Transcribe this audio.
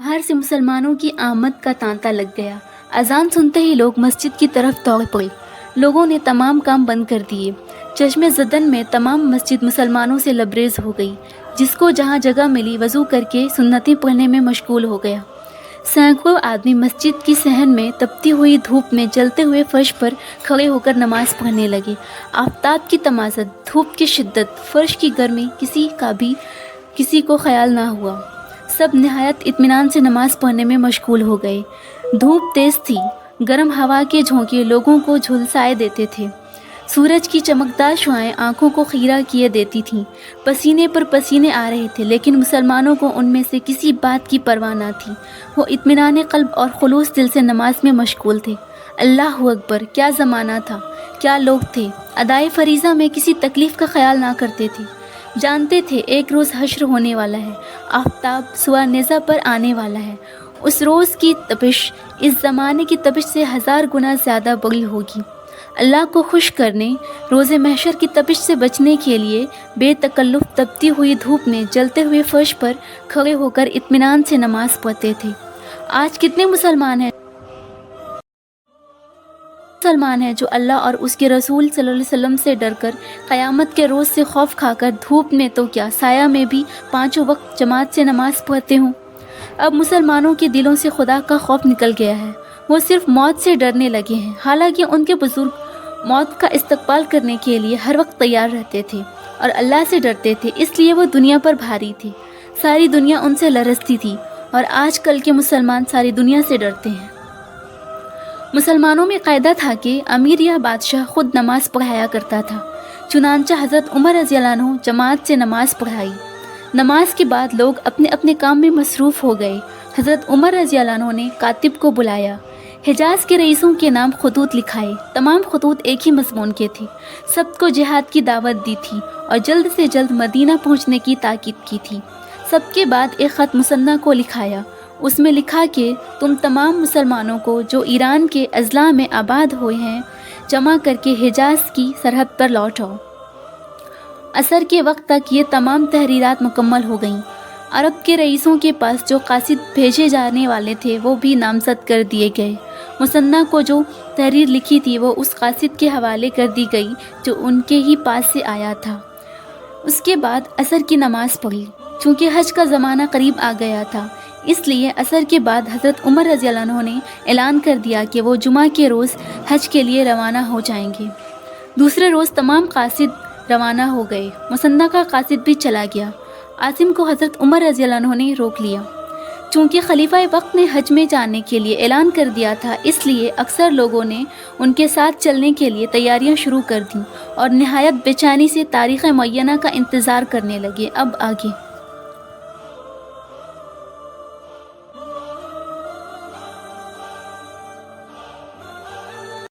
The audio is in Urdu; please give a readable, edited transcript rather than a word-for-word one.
باہر سے مسلمانوں کی آمد کا تانتا لگ گیا۔ اذان سنتے ہی لوگ مسجد کی طرف دوڑ پڑے۔ لوگوں نے تمام کام بند کر دیے۔ چشم زدن میں تمام مسجد مسلمانوں سے لبریز ہو گئی۔ جس کو جہاں جگہ ملی وضو کر کے سنتیں پڑھنے میں مشغول ہو گیا۔ سینکڑوں آدمی مسجد کی صحن میں تپتی ہوئی دھوپ میں جلتے ہوئے فرش پر کھڑے ہو کر نماز پڑھنے لگے۔ آفتاب کی تمازت، دھوپ کی شدت، فرش کی گرمی، کسی کو خیال نہ ہوا۔ سب نہایت اطمینان سے نماز پڑھنے میں مشغول ہو گئے۔ دھوپ تیز تھی، گرم ہوا کے جھونکے لوگوں کو جھلسائے دیتے تھے۔ سورج کی چمکدار شعاعیں آنکھوں کو خیرہ کیے دیتی تھیں۔ پسینے پر پسینے آ رہے تھے، لیکن مسلمانوں کو ان میں سے کسی بات کی پرواہ نہ تھی۔ وہ اطمینان قلب اور خلوص دل سے نماز میں مشغول تھے۔ اللہ اکبر! کیا زمانہ تھا، کیا لوگ تھے! ادائے فریضہ میں کسی تکلیف کا خیال نہ کرتے تھے۔ جانتے تھے ایک روز حشر ہونے والا ہے، آفتاب سوار نیزہ پر آنے والا ہے۔ اس روز کی تپش اس زمانے کی تپش سے 1000 گنا زیادہ بڑی ہوگی۔ اللہ کو خوش کرنے، روز محشر کی تپش سے بچنے کے لیے بے تکلف تپتی ہوئی دھوپ میں جلتے ہوئے فرش پر کھڑے ہو کر اطمینان سے نماز پڑھتے تھے۔ آج کتنے مسلمان ہیں جو اللہ اور اس کے رسول صلی اللہ علیہ وسلم سے ڈر کر، قیامت کے روز سے خوف کھا کر دھوپ میں تو کیا سایہ میں بھی 5 وقت جماعت سے نماز پڑھتے ہوں۔ اب مسلمانوں کے دلوں سے خدا کا خوف نکل گیا ہے۔ وہ صرف موت سے ڈرنے لگے ہیں، حالانکہ ان کے بزرگ موت کا استقبال کرنے کے لیے ہر وقت تیار رہتے تھے اور اللہ سے ڈرتے تھے، اس لیے وہ دنیا پر بھاری تھے۔ ساری دنیا ان سے لرزتی تھی، اور آج کل کے مسلمان ساری دنیا سے ڈرتے ہیں۔ مسلمانوں میں قاعدہ تھا کہ امیر یا بادشاہ خود نماز پڑھایا کرتا تھا، چنانچہ حضرت عمر رضی اللہ عنہ جماعت سے نماز پڑھائی۔ نماز کے بعد لوگ اپنے اپنے کام میں مصروف ہو گئے۔ حضرت عمر رضی اللہ عنہ نے کاتب کو بلایا، حجاز کے رئیسوں کے نام خطوط لکھائے۔ تمام خطوط ایک ہی مضمون کے تھے، سب کو جہاد کی دعوت دی تھی اور جلد سے جلد مدینہ پہنچنے کی تاکید کی تھی۔ سب کے بعد ایک خط مثنیٰ کو لکھایا۔ اس میں لکھا کہ تم تمام مسلمانوں کو جو ایران کے اضلاع میں آباد ہوئے ہیں جمع کر کے حجاز کی سرحد پر لوٹ آؤ۔ عصر کے وقت تک یہ تمام تحریرات مکمل ہو گئیں۔ عرب کے رئیسوں کے پاس جو قاصد بھیجے جانے والے تھے وہ بھی نامزد کر دیے گئے۔ مثنیٰ کو جو تحریر لکھی تھی وہ اس قاصد کے حوالے کر دی گئی جو ان کے ہی پاس سے آیا تھا۔ اس کے بعد عصر کی نماز پڑھی۔ چونکہ حج کا زمانہ قریب آ گیا تھا، اس لیے عصر کے بعد حضرت عمر رضی اللہ عنہ نے اعلان کر دیا کہ وہ جمعہ کے روز حج کے لیے روانہ ہو جائیں گے۔ دوسرے روز تمام قاصد روانہ ہو گئے۔ مثنیٰ کا قاصد بھی چلا گیا۔ عاصم کو حضرت عمر رضی اللہ عنہ نے روک لیا۔ چونکہ خلیفہ وقت نے حج میں جانے کے لیے اعلان کر دیا تھا، اس لیے اکثر لوگوں نے ان کے ساتھ چلنے کے لیے تیاریاں شروع کر دیں اور نہایت بے چینی سے تاریخ معینہ کا انتظار کرنے لگے۔ اب آگے